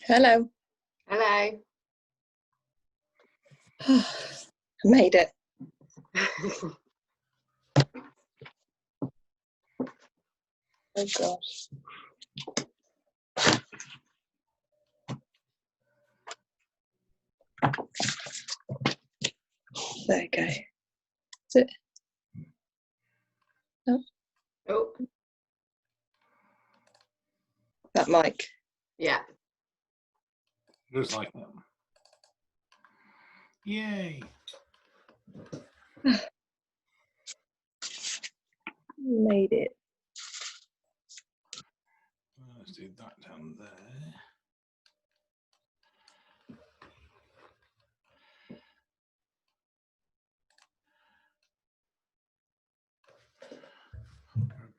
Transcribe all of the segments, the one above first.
Hello. Hello. I made it. Oh gosh. There you go. Is it? Oh, Oh, that mic. yeah. Looks like that. Yay. Made it. Let's do that down there.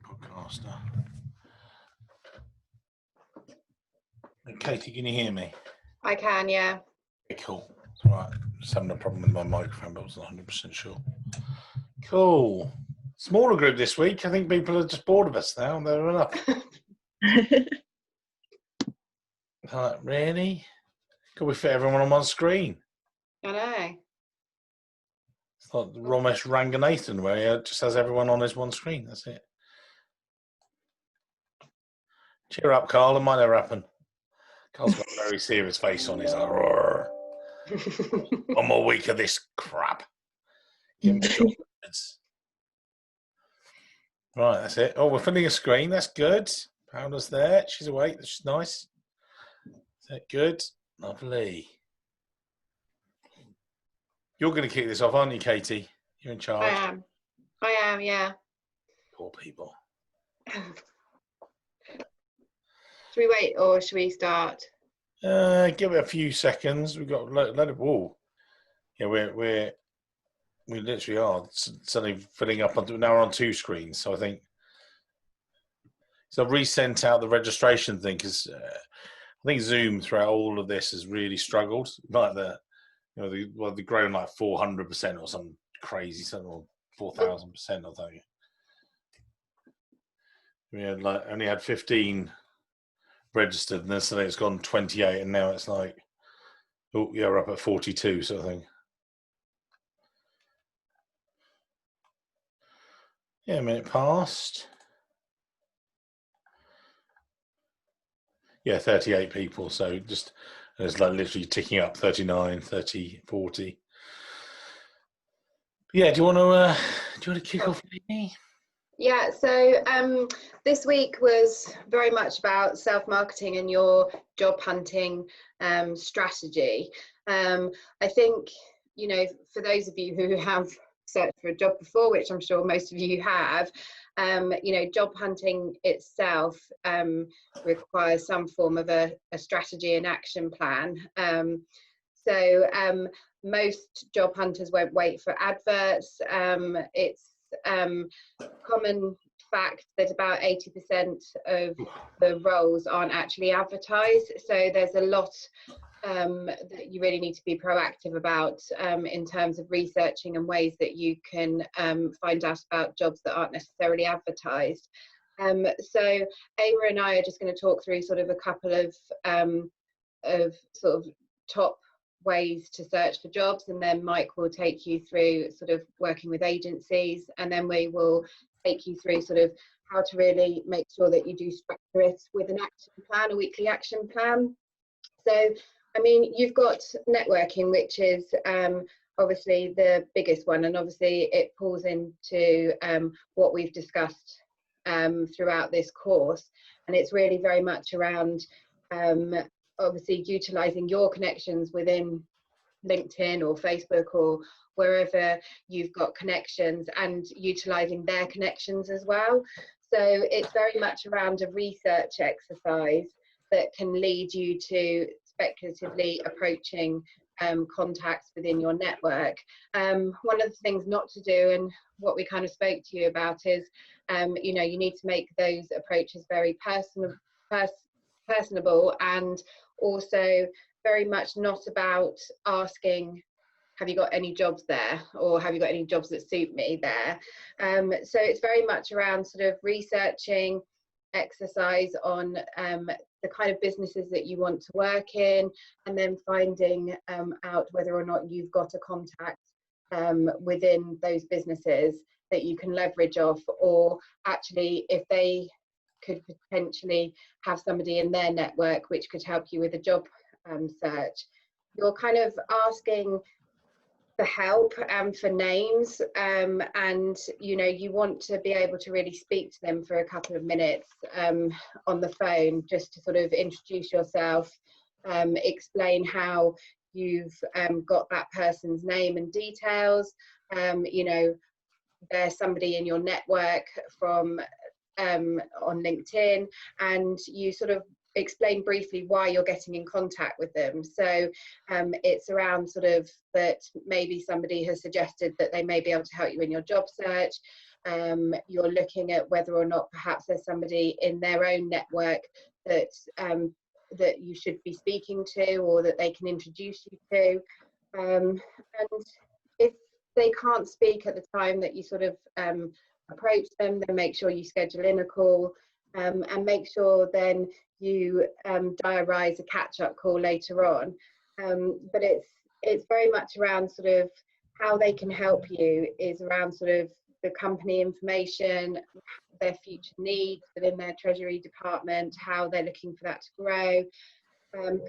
Podcaster. Katie, can you hear me? I can, yeah. Okay, cool. Right. Just having a problem with my microphone, but I wasn't 100% sure. Cool. Smaller group this week. I think people are just bored of us now. They're enough. Like, really? Could we fit everyone on one screen? I know. It's like Ramesh Ranganathan, where he just has everyone on his one screen. That's it. Cheer up, Carl. It might never happen. Carl's got a very serious face on. He's like, roar. One more week of this crap. Give me job. Right, that's it. Oh, we're filling a screen. That's good. Paola's there. She's awake. That's nice. Is that good? Lovely. You're going to kick this off, aren't you, Katie? You're in charge. I am, yeah. Poor people. Should we wait or should we start? Give it a few seconds. We've got let it. Whoa. Yeah, we literally are suddenly filling up. Now we're on two screens, so I think. So I've resent out the registration thing because I think Zoom throughout all of this has really struggled. Like they've grown like 400% or some crazy something, or 4,000% or something. We had only had 15 registered, and then suddenly it's gone 28, and now it's like, oh yeah, we're up at 42 sort of thing. Yeah, a minute past. Yeah, 38 people. So just it's like literally ticking up 39, 30, 40. Yeah, do you want to kick off, Amy? Yeah, so this week was very much about self-marketing and your job hunting strategy. I think, for those of you who have searched for a job before, which I'm sure most of you have, job hunting itself requires some form of a strategy and action plan. Most job hunters won't wait for adverts. It's common fact that about 80% of the roles aren't actually advertised. So there's a lot that you really need to be proactive about in terms of researching and ways that you can find out about jobs that aren't necessarily advertised. So Ava and I are just going to talk through sort of a couple of sort of top ways to search for jobs, and then Mike will take you through sort of working with agencies, and then we will take you through sort of how to really make sure that you do structure it with an action plan, a weekly action plan. So, I mean, you've got networking, which is obviously the biggest one, and obviously it pulls into what we've discussed throughout this course, and it's really very much around obviously utilising your connections within LinkedIn or Facebook or wherever you've got connections, and utilising their connections as well. So it's very much around a research exercise that can lead you to speculatively approaching contacts within your network. One of the things not to do, and what we kind of spoke to you about, is you need to make those approaches very personable, and also very much not about asking, have you got any jobs there, or have you got any jobs that suit me there. So it's very much around sort of researching exercise on the kind of businesses that you want to work in, and then finding out whether or not you've got a contact within those businesses that you can leverage off, or actually if they could potentially have somebody in their network which could help you with a job search. You're kind of asking for help for names, and you want to be able to really speak to them for a couple of minutes on the phone, just to sort of introduce yourself, explain how you've got that person's name and details. There's somebody in your network from on LinkedIn, and you sort of explain briefly why you're getting in contact with them. So it's around sort of that maybe somebody has suggested that they may be able to help you in your job search. You're looking at whether or not perhaps there's somebody in their own network that that you should be speaking to, or that they can introduce you to. And if they can't speak at the time that you sort of approach them, then make sure you schedule in a call, and make sure then you diarise a catch-up call later on. But it's very much around sort of how they can help you, is around sort of the company information, their future needs within their Treasury department, how they're looking for that to grow,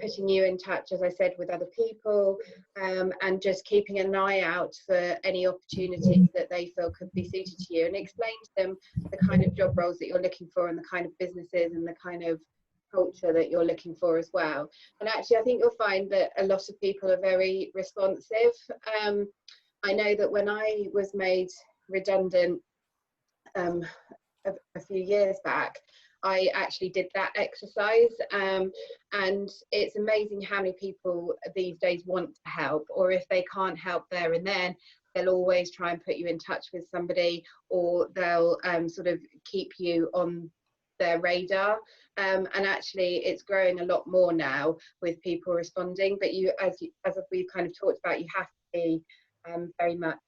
putting you in touch, as I said, with other people, and just keeping an eye out for any opportunities that they feel could be suited to you, and explain to them the kind of job roles that you're looking for, and the kind of businesses and the kind of culture that you're looking for as well. And actually, I think you'll find that a lot of people are very responsive. I know that when I was made redundant a few years back, I actually did that exercise, and it's amazing how many people these days want to help, or if they can't help there and then, they'll always try and put you in touch with somebody, or they'll sort of keep you on their radar. And actually it's growing a lot more now with people responding, but as we've kind of talked about, you have to be very much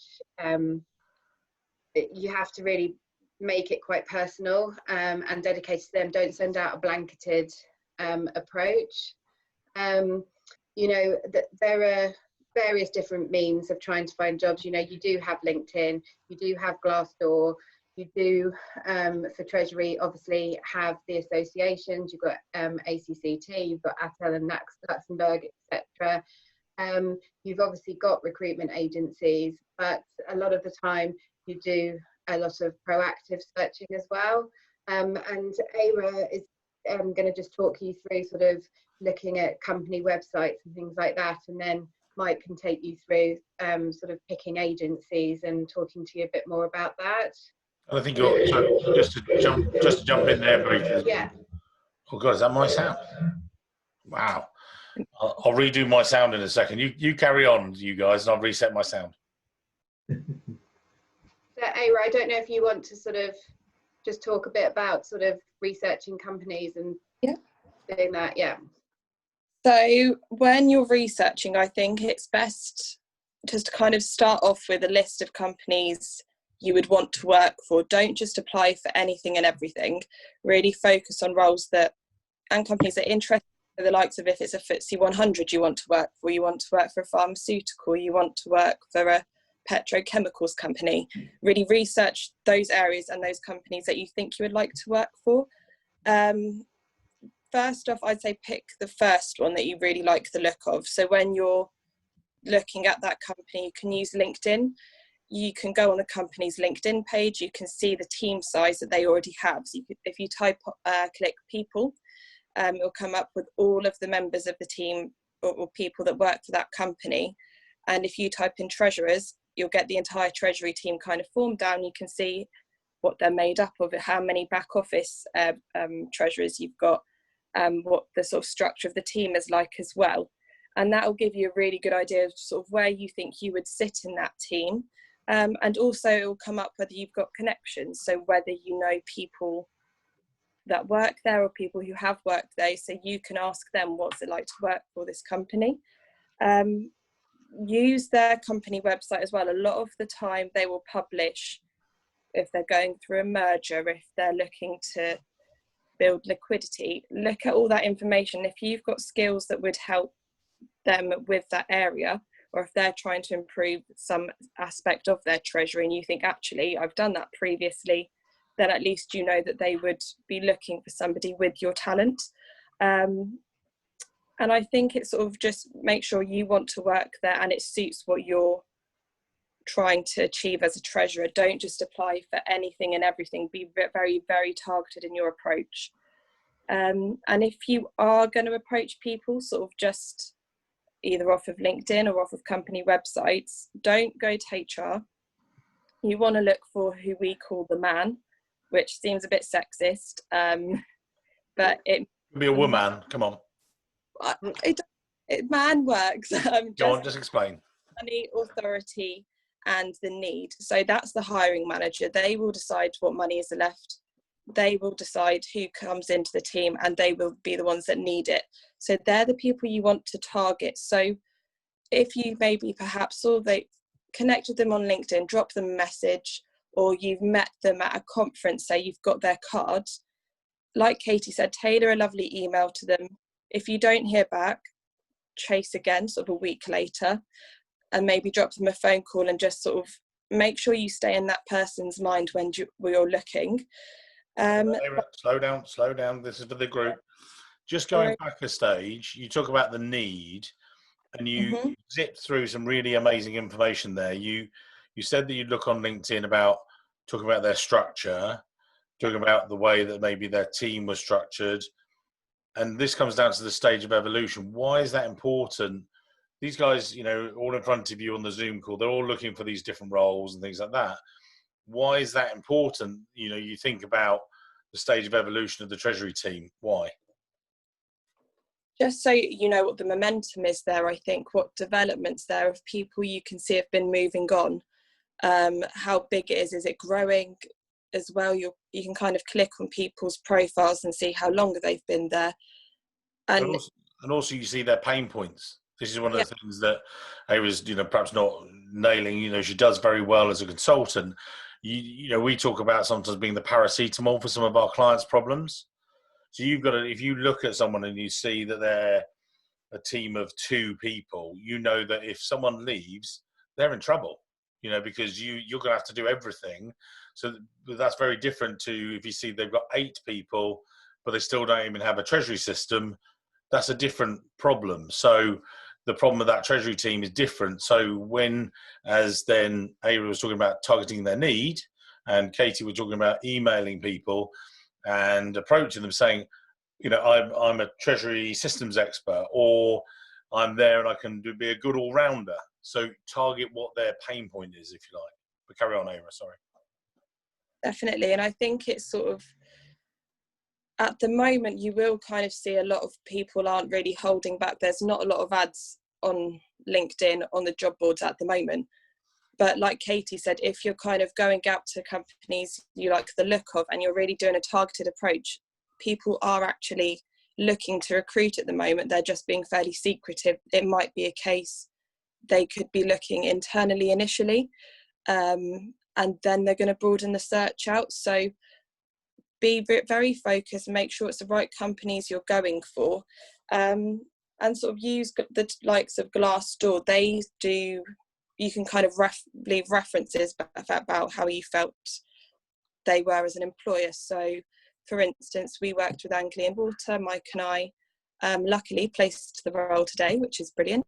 you have to really make it quite personal and dedicated to them. Don't send out a blanketed approach. There are various different means of trying to find jobs. You do have LinkedIn, you do have Glassdoor, you do for Treasury obviously have the associations. You've got ACCT, you've got ATEL and Luxembourg, etc. You've obviously got recruitment agencies, but a lot of the time you do a lot of proactive searching as well. And Aira is going to just talk you through sort of looking at company websites and things like that, and then Mike can take you through sort of picking agencies and talking to you a bit more about that. I think so just to jump in there briefly. Yeah. Oh God, is that my sound? Wow. I'll redo my sound in a second. You carry on, you guys, and I'll reset my sound. So Aira, I don't know if you want to sort of just talk a bit about sort of researching companies and doing that. Yeah. So when you're researching, I think it's best just to kind of start off with a list of companies you would want to work for. Don't just apply for anything and everything. Really focus on roles and companies that are interested in the likes of, if it's a FTSE 100 you want to work for, you want to work for a pharmaceutical, you want to work for a petrochemicals company. Really research those areas and those companies that you think you would like to work for. First off, I'd say pick the first one that you really like the look of. So when you're looking at that company, you can use LinkedIn. You can go on the company's LinkedIn page. You can see the team size that they already have. So if you click people, it'll come up with all of the members of the team or people that work for that company. And if you type in treasurers, you'll get the entire Treasury team kind of formed down. You can see what they're made up of, how many back office treasurers you've got, what the sort of structure of the team is like as well. And that will give you a really good idea of sort of where you think you would sit in that team. And also it will come up whether you've got connections, so whether you know people that work there or people who have worked there, so you can ask them what's it like to work for this company. Use their company website as well. A lot of the time they will publish if they're going through a merger, if they're looking to build liquidity. Look at all that information. If you've got skills that would help them with that area, or if they're trying to improve some aspect of their treasury and you think, actually, I've done that previously, then at least you know that they would be looking for somebody with your talent. And I think it's sort of just make sure you want to work there and it suits what you're trying to achieve as a treasurer. Don't just apply for anything and everything. Be very, very targeted in your approach. And if you are going to approach people sort of just either off of LinkedIn or off of company websites, don't go to HR. You want to look for who we call the man, which seems a bit sexist, but it Could be a woman. Come on. Man works. Go on, just explain. Money, authority, and the need. So that's the hiring manager. They will decide what money is left. They will decide who comes into the team, and they will be the ones that need it. So they're the people you want to target. So if you maybe perhaps or they connected them on LinkedIn, drop them a message, or you've met them at a conference, say you've got their card, like Katie said, tailor a lovely email to them. If you don't hear back, chase again sort of a week later, and maybe drop them a phone call and just sort of make sure you stay in that person's mind when you're looking. Slow down. This is for the group. Just going back a stage, you talk about the need, and you zip through some really amazing information there. You said that you'd look on LinkedIn about talking about their structure, talking about the way that maybe their team was structured, and this comes down to the stage of evolution. Why is that important? These guys, all in front of you on the Zoom call, they're all looking for these different roles and things like that. Why is that important? You think about the stage of evolution of the Treasury team. Why? Just so you know what the momentum is there, I think, what developments there of people you can see have been moving on, how big it is it growing as well? You can kind of click on people's profiles and see how long they've been there. And also you see their pain points. This is one of the things that I was, perhaps not nailing. She does very well as a consultant. We talk about sometimes being the paracetamol for some of our clients' problems. So you've got to, if you look at someone and you see that they're a team of 2 people, you know that if someone leaves, they're in trouble, because you're going to have to do everything. So that's very different to if you see they've got 8 people, but they still don't even have a treasury system. That's a different problem. So the problem with that treasury team is different. So when, as then Ava was talking about targeting their need, and Katie was talking about emailing people and approaching them saying, I'm a treasury systems expert, or I'm there and I can be a good all-rounder. So target what their pain point is, if you like. But carry on, Ava, sorry. Definitely. And I think it's sort of, at the moment, you will kind of see a lot of people aren't really holding back. There's not a lot of ads on LinkedIn, on the job boards at the moment. But like Katie said, if you're kind of going out to companies you like the look of and you're really doing a targeted approach, people are actually looking to recruit at the moment. They're just being fairly secretive. It might be a case they could be looking internally initially, and then they're going to broaden the search out. So be very focused and make sure it's the right companies you're going for, and sort of use the likes of Glassdoor. They do, you can kind of leave references about how you felt they were as an employer. So for instance, we worked with Anglian Water, Mike and I, luckily placed the role today, which is brilliant.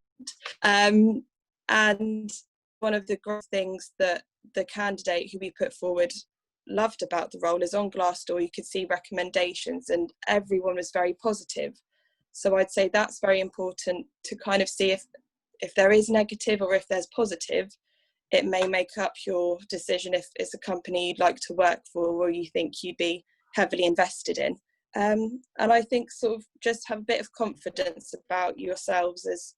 And one of the great things that the candidate who we put forward loved about the role is on Glassdoor you could see recommendations and everyone was very positive. So I'd say that's very important to kind of see if there is negative or if there's positive. It may make up your decision if it's a company you'd like to work for or you think you'd be heavily invested in. And I think sort of just have a bit of confidence about yourselves as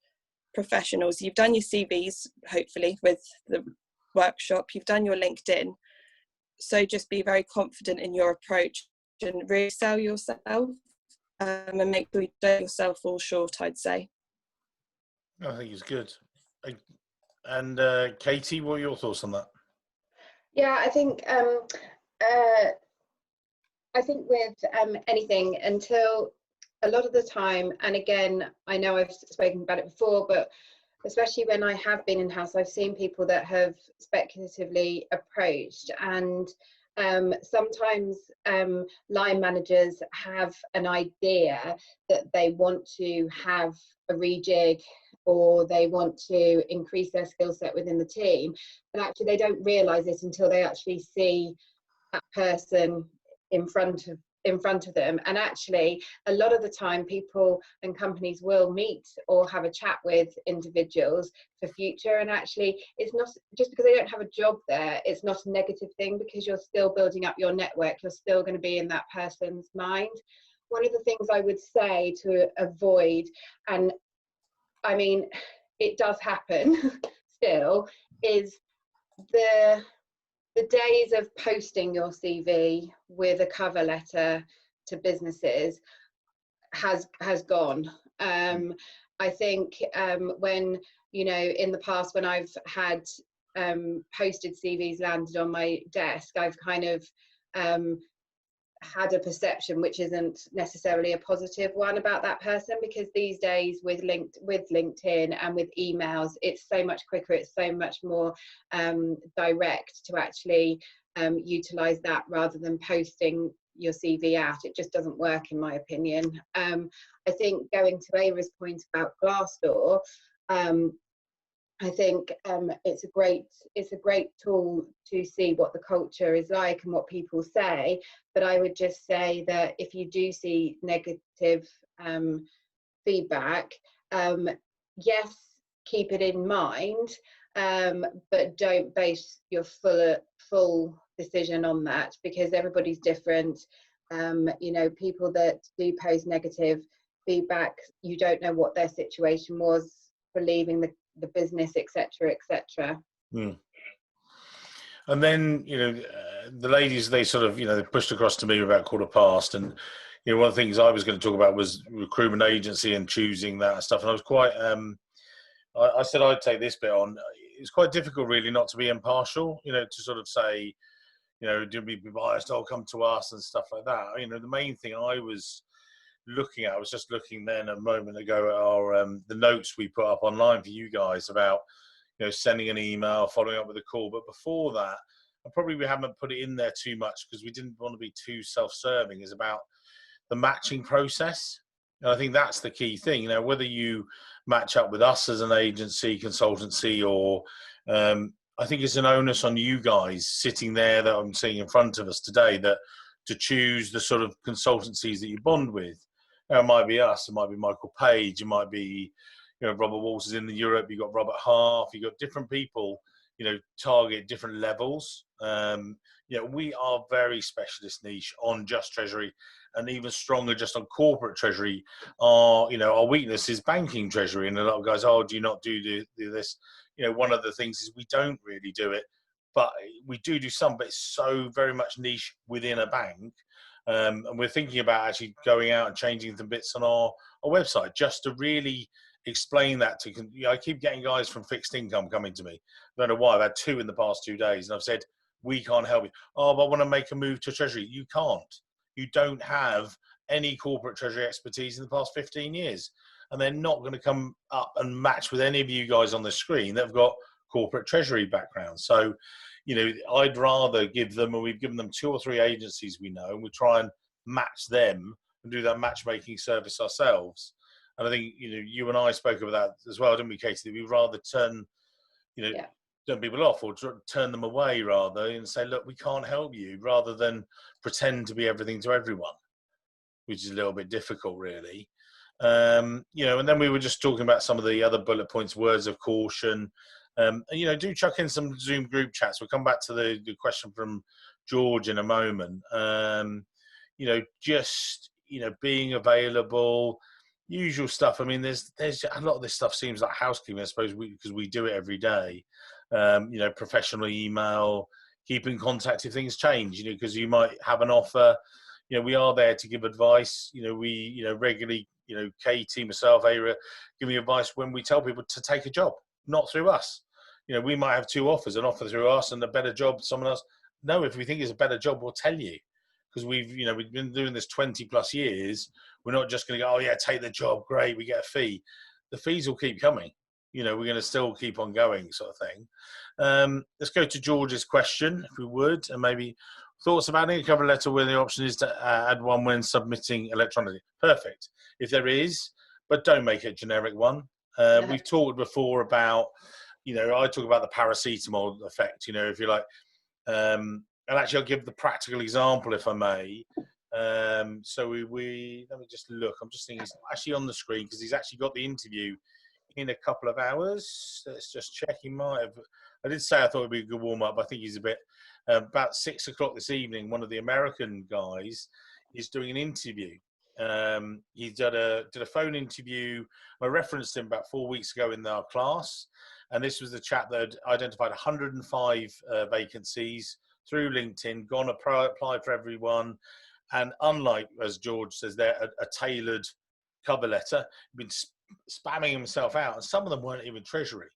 professionals. You've done your CVs, hopefully, with the workshop. You've done your LinkedIn. So just be very confident in your approach and really sell yourself, and make sure you don't yourself fall short, I'd say. I think it's good. And Katie, what are your thoughts on that? Yeah, I think I think with anything, until a lot of the time, and again, I know I've spoken about it before, but especially when I have been in-house, I've seen people that have speculatively approached, and sometimes line managers have an idea that they want to have a rejig, or they want to increase their skill set within the team, but actually they don't realise it until they actually see that person in front of them. And actually a lot of the time people and companies will meet or have a chat with individuals for future, and actually it's not just because they don't have a job there, it's not a negative thing, because you're still building up your network, you're still going to be in that person's mind. One of the things I would say to avoid, and I mean it does happen still, is the days of posting your CV with a cover letter to businesses has gone. I think when, you know, in the past when I've had posted CVs landed on my desk, I've kind of had a perception which isn't necessarily a positive one about that person, because these days with LinkedIn and with emails, it's so much quicker, it's so much more direct to actually utilize that rather than posting your CV out. It just doesn't work, in my opinion. I think going to Ava's point about Glassdoor, I think it's a great tool to see what the culture is like and what people say. But I would just say that if you do see negative feedback, yes, keep it in mind, but don't base your full decision on that, because everybody's different. You know, people that do post negative feedback, you don't know what their situation was for leaving the business, etc., etc. And then, you know, the ladies, they sort of, you know, they pushed across to me about 15:15, and you know, one of the things I was going to talk about was recruitment agency and choosing that and stuff. And I was quite, I said I'd take this bit on. It's quite difficult, really, not to be impartial. You know, to sort of say, you know, do be biased? Oh, come to us and stuff like that. You know, the main thing I was looking at, I was just looking then a moment ago at our the notes we put up online for you guys about, you know, sending an email, following up with a call. But before that, and probably we haven't put it in there too much because we didn't want to be too self-serving, is about the matching process. And I think that's the key thing. You know, whether you match up with us as an agency, consultancy, or I think it's an onus on you guys sitting there that I'm seeing in front of us today, that to choose the sort of consultancies that you bond with. It might be us, it might be Michael Page, it might be, you know, Robert Walters in Europe, you've got Robert Half, you've got different people, you know, target different levels. You know, we are very specialist niche on just Treasury, and even stronger just on corporate Treasury. You know, our weakness is banking Treasury, and a lot of guys, oh, do you not do this? You know, one of the things is we don't really do it, but we do some, but it's so very much niche within a bank. And we're thinking about actually going out and changing the bits on our website just to really explain that to, you know, I keep getting guys from fixed income coming to me. I don't know why. I've had 2 in the past 2 days, and I've said, we can't help you. Oh, but I want to make a move to Treasury. You can't. You don't have any corporate Treasury expertise in the past 15 years. And they're not going to come up and match with any of you guys on the screen that have got corporate Treasury backgrounds. So, you know, I'd rather give them, and we've given them 2 or 3 agencies we know, and we try and match them and do that matchmaking service ourselves. And I think, you know, you and I spoke about that as well, didn't we, Katie? We'd rather turn, you know, turn people off or turn them away rather, and say, look, we can't help you, rather than pretend to be everything to everyone, which is a little bit difficult, really. You know, and then we were just talking about some of the other bullet points, words of caution. And, you know, do chuck in some Zoom group chats. We'll come back to the question from George in a moment. You know, just, you know, being available, usual stuff. I mean, there's a lot of this stuff seems like housekeeping, I suppose, because we do it every day. You know, professional email, keep in contact if things change, you know, because you might have an offer. You know, we are there to give advice. You know, we, you know, regularly, you know, Katie, myself, Ara, giving advice when we tell people to take a job, not through us. You know, we might have 2 offers, an offer through us and a better job, someone else. No, if we think it's a better job, we'll tell you, because we've been doing this 20 plus years. We're not just going to go, oh yeah, take the job, great, we get a fee. The fees will keep coming. We're going to still keep on going, sort of thing. Let's go to George's question, if we would, and maybe thoughts about it. A cover letter where the option is to add one when submitting electronically. Perfect. If there is, but don't make it a generic one. We've talked before about, I talk about the paracetamol effect, if you like. And actually, I'll give the practical example, if I may. So we let me just look. I'm just thinking he's actually on the screen because he's actually got the interview in a couple of hours. Let's just check. He might have. I did say I thought it'd be a good warm up. I think he's a bit about 6 o'clock this evening. One of the American guys is doing an interview. He did a phone interview. I referenced him about 4 weeks ago in our class, and this was the chap that had identified 105 vacancies through LinkedIn, gone applied for everyone, and unlike, as George says there, a tailored cover letter, been spamming himself out, and some of them weren't even Treasury.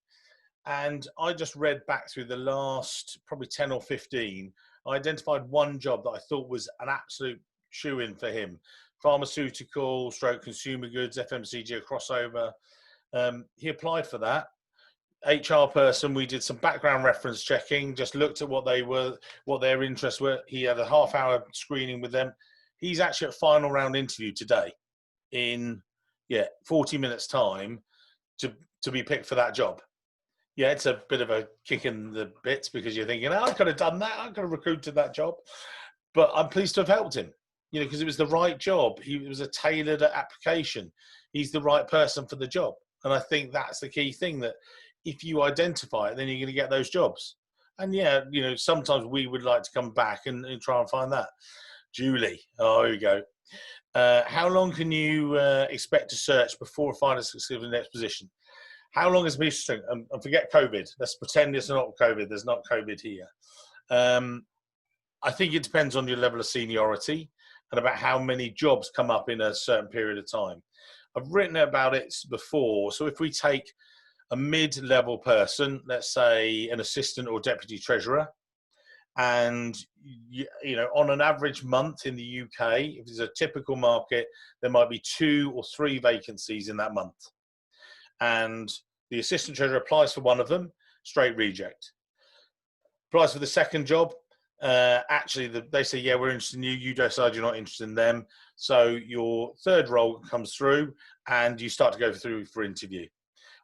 And I just read back through the last probably 10 or 15. I identified one job that I thought was an absolute shoe-in for him. Pharmaceutical, stroke consumer goods, FMCG, a crossover. He applied for that. HR person, we did some background reference checking, just looked at what their interests were. He had a half-hour screening with them. He's actually at final round interview today in 40 minutes time to be picked for that job. Yeah, it's a bit of a kick in the bits because you're thinking, I could have done that. I could have recruited that job. But I'm pleased to have helped him, because it was the right job. It was a tailored application. He's the right person for the job. And I think that's the key thing, that if you identify it, then you're going to get those jobs. And sometimes we would like to come back and try and find that. Julie, here we go. How long can you expect to search before finding success in the next position? How long is a piece of string? And forget COVID. Let's pretend it's not COVID. There's not COVID here. I think it depends on your level of seniority and about how many jobs come up in a certain period of time. I've written about it before. So if we take a mid-level person, let's say an assistant or deputy treasurer, and on an average month in the UK, if it's a typical market, there might be 2 or 3 vacancies in that month. And the assistant treasurer applies for one of them, straight reject. Applies for the second job. Actually, they say, yeah, we're interested in you. You decide you're not interested in them. So your third role comes through and you start to go through for interview.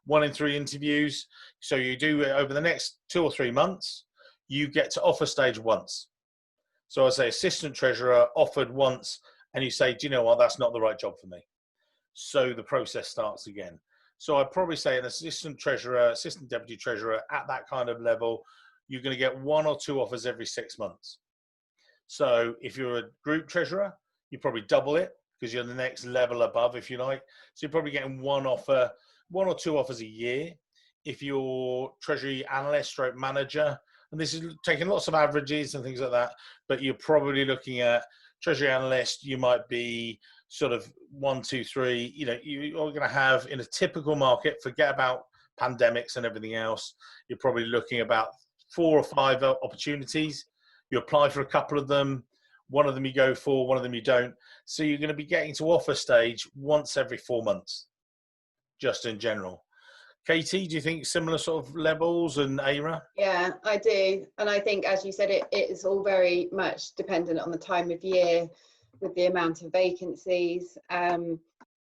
1 in 3 interviews. So you do it over the next 2 or 3 months. You get to offer stage once. So I say assistant treasurer offered once, and you say, do you know what? That's not the right job for me. So the process starts again. So I'd probably say an assistant treasurer, assistant deputy treasurer at that kind of level, you're going to get 1 or 2 offers every 6 months. So if you're a group treasurer, you probably double it because you're the next level above, if you like. So you're probably getting 1 or 2 offers a year. If you're treasury analyst, stroke manager, and this is taking lots of averages and things like that, but you're probably looking at treasury analyst, you might be sort of 1, 2, 3, you're going to have in a typical market, forget about pandemics and everything else, you're probably looking about 4 or 5 opportunities. You apply for a couple of them, 1 of them you go for, 1 of them you don't. So you're going to be getting to offer stage once every 4 months, just in general. Katie, do you think similar sort of levels, and Aira? Yeah, I do. And I think, as you said, it is all very much dependent on the time of year with the amount of vacancies. And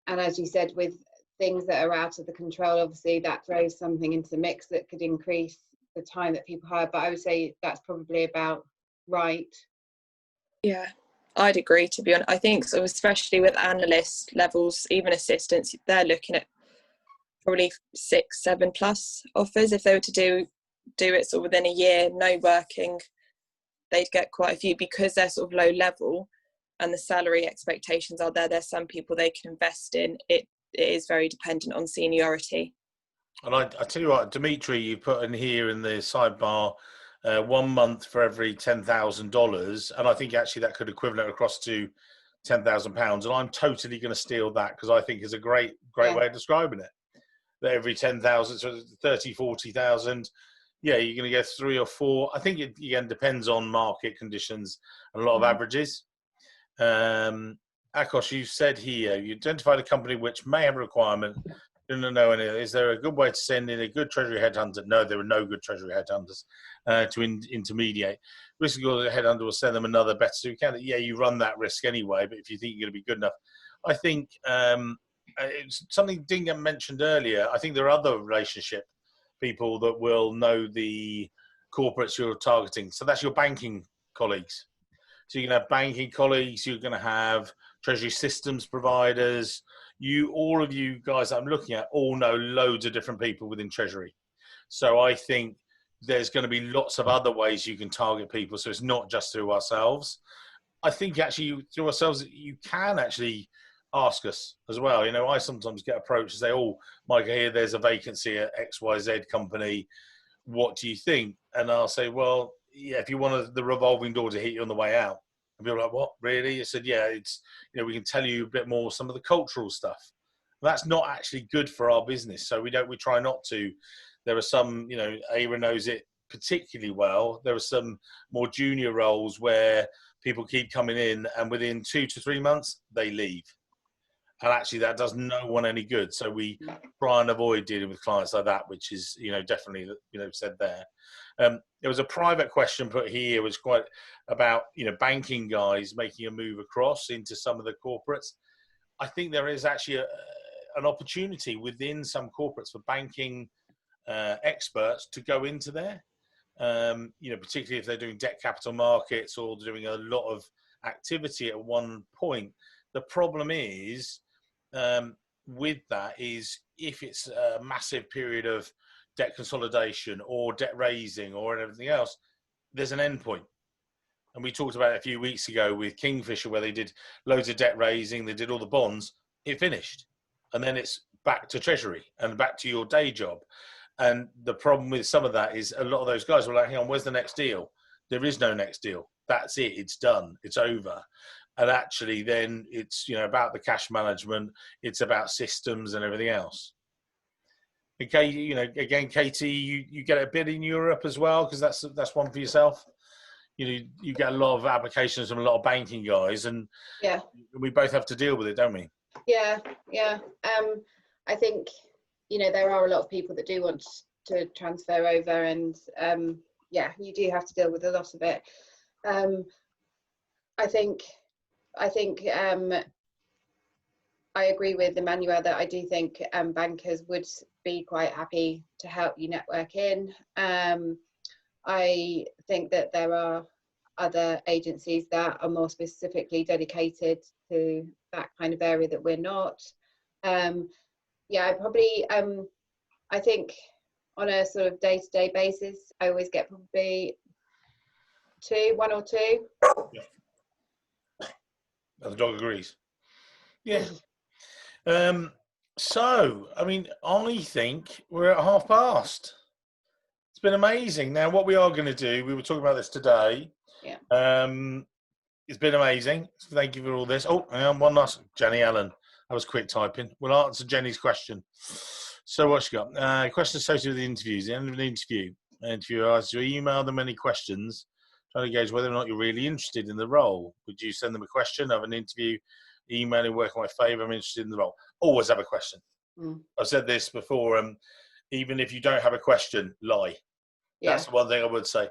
as you said, with things that are out of the control, obviously that throws something into the mix that could increase the time that people hire. But I would say that's probably about right. Yeah, I'd agree, to be honest. I think so, especially with analyst levels, even assistants, they're looking at probably 6, 7 plus offers. If they were to do it sort of within a year, no working, they'd get quite a few because they're sort of low level and the salary expectations are there. There's some people they can invest in. It is very dependent on seniority. And I tell you what, Dimitri, you put in here in the sidebar 1 month for every $10,000, and I think actually that could equivalent across to £10,000. And I'm totally going to steal that because I think is a great way of describing it. That every 10,000, so 30, 40,000, you're going to get 3 or 4. I think it again depends on market conditions and a lot of averages. Akos, you said here, you identified a company which may have a requirement. Didn't know any. Is there a good way to send in a good Treasury headhunter? No, there are no good Treasury headhunters to intermediate. Risk the headhunter will send them another better. So you can, yeah, you run that risk anyway. But if you think you're going to be good enough, I think it's something didn't get mentioned earlier. I think there are other relationship people that will know the corporates you're targeting. So that's your banking colleagues. So you're going to have banking colleagues, you're going to have treasury systems providers. All of you guys I'm looking at all know loads of different people within Treasury. So I think there's going to be lots of other ways you can target people. So it's not just through ourselves. I think actually through ourselves, you can actually ask us as well. You know, I sometimes get approached and say, oh, Mike, here, there's a vacancy at XYZ company. What do you think? And I'll say, well, yeah, if you want the revolving door to hit you on the way out. And people are like, what, really? I said, yeah, it's, you know, we can tell you a bit more, some of the cultural stuff. That's not actually good for our business. So we try not to. There are some, you know, Ava knows it particularly well. There are some more junior roles where people keep coming in and within 2 to 3 months, they leave. And actually that does no one any good. So we try and avoid dealing with clients like that, which is, you know, definitely, you know, said there. There was a private question put here, which quite about, you know, banking guys making a move across into some of the corporates. I think there is actually an opportunity within some corporates for banking experts to go into there. You know, particularly if they're doing debt capital markets or doing a lot of activity at one point. The problem is with that is if it's a massive period of debt consolidation or debt raising or everything else, there's an end point. And we talked about it a few weeks ago with Kingfisher, where they did loads of debt raising, they did all the bonds, it finished. And then it's back to Treasury and back to your day job. And the problem with some of that is a lot of those guys were like, hang on, where's the next deal? There is no next deal. That's it. It's done. It's over. And actually then it's, you know, about the cash management. It's about systems and everything else. Okay, you know, again, Katie, you get a bid in Europe as well, because that's one for yourself. You know, you get a lot of applications from a lot of banking guys, and yeah, we both have to deal with it, don't we? Yeah. I think, you know, there are a lot of people that do want to transfer over, and yeah, you do have to deal with a lot of it. I think I agree with Emmanuel that I do think bankers would be quite happy to help you network in. I think that there are other agencies that are more specifically dedicated to that kind of area that we're not. Yeah, I probably, I think on a sort of day-to-day basis, I always get probably one or two. Yeah. The dog agrees. Yeah. So, I mean, I think we're at 1:30. It's been amazing. Now, what we are going to do, we were talking about this today. Yeah. It's been amazing. Thank you for all this. Oh, and one last, Jenny Allen. That was quick typing. We'll answer Jenny's question. So what's she got? Question associated with the interviews. The end of an interviewer asks you email them any questions, trying to gauge whether or not you're really interested in the role. Would you send them a question of an interview, emailing work in my favour, I'm interested in the role? Always have a question. I've said this before, even if you don't have a question, lie. Yeah. That's the one thing I would say.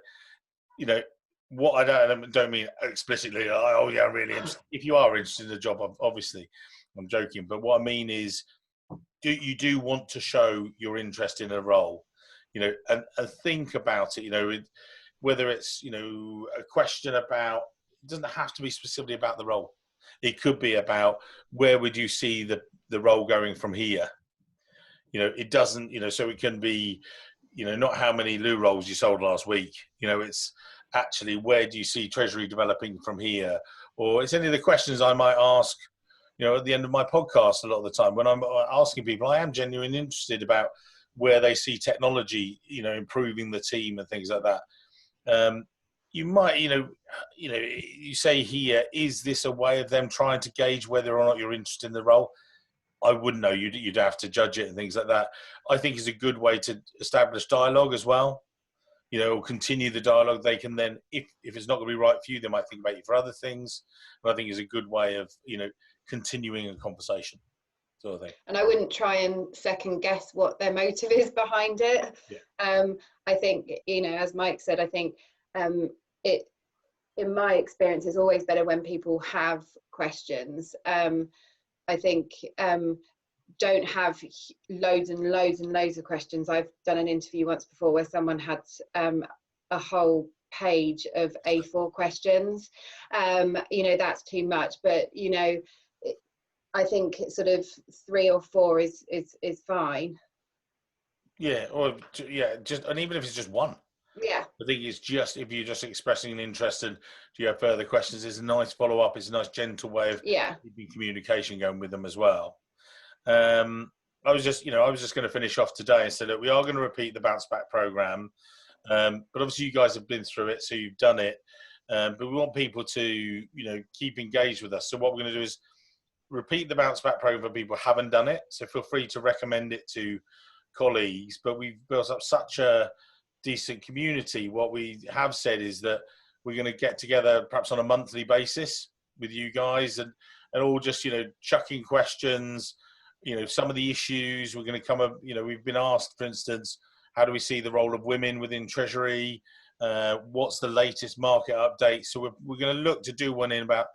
You know, what I don't mean explicitly, oh yeah, I'm really interested. If you are interested in the job, obviously, I'm joking. But what I mean is, you do want to show your interest in a role, you know, and think about it, you know, whether it's, you know, a question about, it doesn't have to be specifically about the role. It could be about where would you see the role going from here? You know, it doesn't, you know, so it can be, you know, not how many loo rolls you sold last week. You know, it's actually where do you see Treasury developing from here? Or it's any of the questions I might ask, you know, at the end of my podcast a lot of the time when I'm asking people, I am genuinely interested about where they see technology, you know, improving the team and things like that. You might, you know, you say here, is this a way of them trying to gauge whether or not you're interested in the role? I wouldn't know. You'd have to judge it and things like that. I think it's a good way to establish dialogue as well. you know, or continue the dialogue. They can then, if it's not going to be right for you, they might think about you for other things. But I think it's a good way of, you know, continuing a conversation, sort of thing. And I wouldn't try and second guess what their motive is behind it. Yeah. I think, you know, as Mike said, I think it, in my experience, is always better when people have questions. I think don't have loads and loads and loads of questions. I've done an interview once before where someone had a whole page of A4 questions. You know, that's too much, but you know, I think sort of 3 or 4 is fine. Yeah, or yeah, just, and even if it's just one. Yeah. I think it's just, if you're just expressing an interest and do you have further questions, it's a nice follow up. It's a nice gentle way of keeping communication going with them as well. I was just going to finish off today and say that we are going to repeat the bounce back program. But obviously you guys have been through it, so you've done it. But we want people to, you know, keep engaged with us. So what we're going to do is repeat the bounce back program for people who haven't done it. So feel free to recommend it to colleagues. But we've built up such a decent community. What we have said is that we're going to get together perhaps on a monthly basis with you guys and all just, you know, chucking questions, you know, some of the issues we're going to come up, you know, we've been asked, for instance, how do we see the role of women within Treasury? What's the latest market update? So we're going to look to do one in about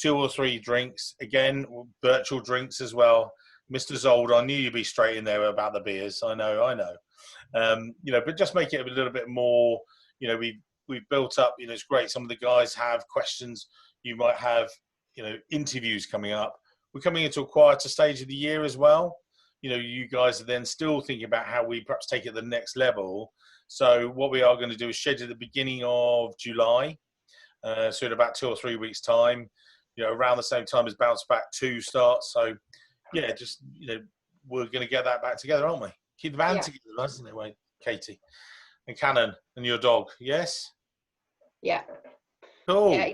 2 or 3 drinks. Again, virtual drinks as well. Mr. Zold, I knew you'd be straight in there about the beers. I know. You know, but just make it a little bit more, you know, we've built up, you know, it's great. Some of the guys have questions. You might have, you know, interviews coming up. We're coming into a quieter stage of the year as well. You know, you guys are then still thinking about how we perhaps take it to the next level. So what we are going to do is schedule at the beginning of July. So in about 2 or 3 weeks' time, you know, around the same time as Bounce Back 2 starts. So, yeah, just, you know, we're going to get that back together, aren't we? Keep the band together, isn't it, Wayne? Katie? And Cannon and your dog, yes? Yeah. Cool. Yeah.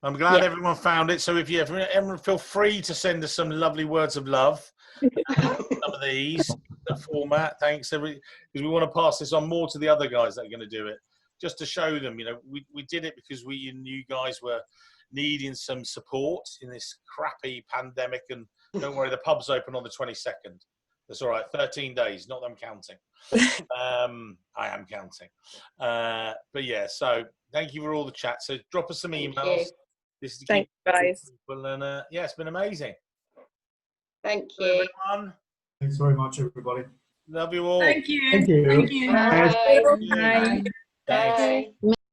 I'm glad everyone found it. So if everyone feel free to send us some lovely words of love. Some of these, the format, thanks because we want to pass this on more to the other guys that are going to do it, just to show them, you know, we did it because we knew you guys were needing some support in this crappy pandemic. And don't worry, the pub's open on the 22nd. That's all right. 13 days, not that I'm counting. I am counting. But yeah, so thank you for all the chat. So drop us some emails. This is Thanks, guys. And yeah, it's been amazing. Thank you. Everyone. Thanks very much, everybody. Love you all. Thank you. Thank you. Thank you. Bye. Bye. Bye.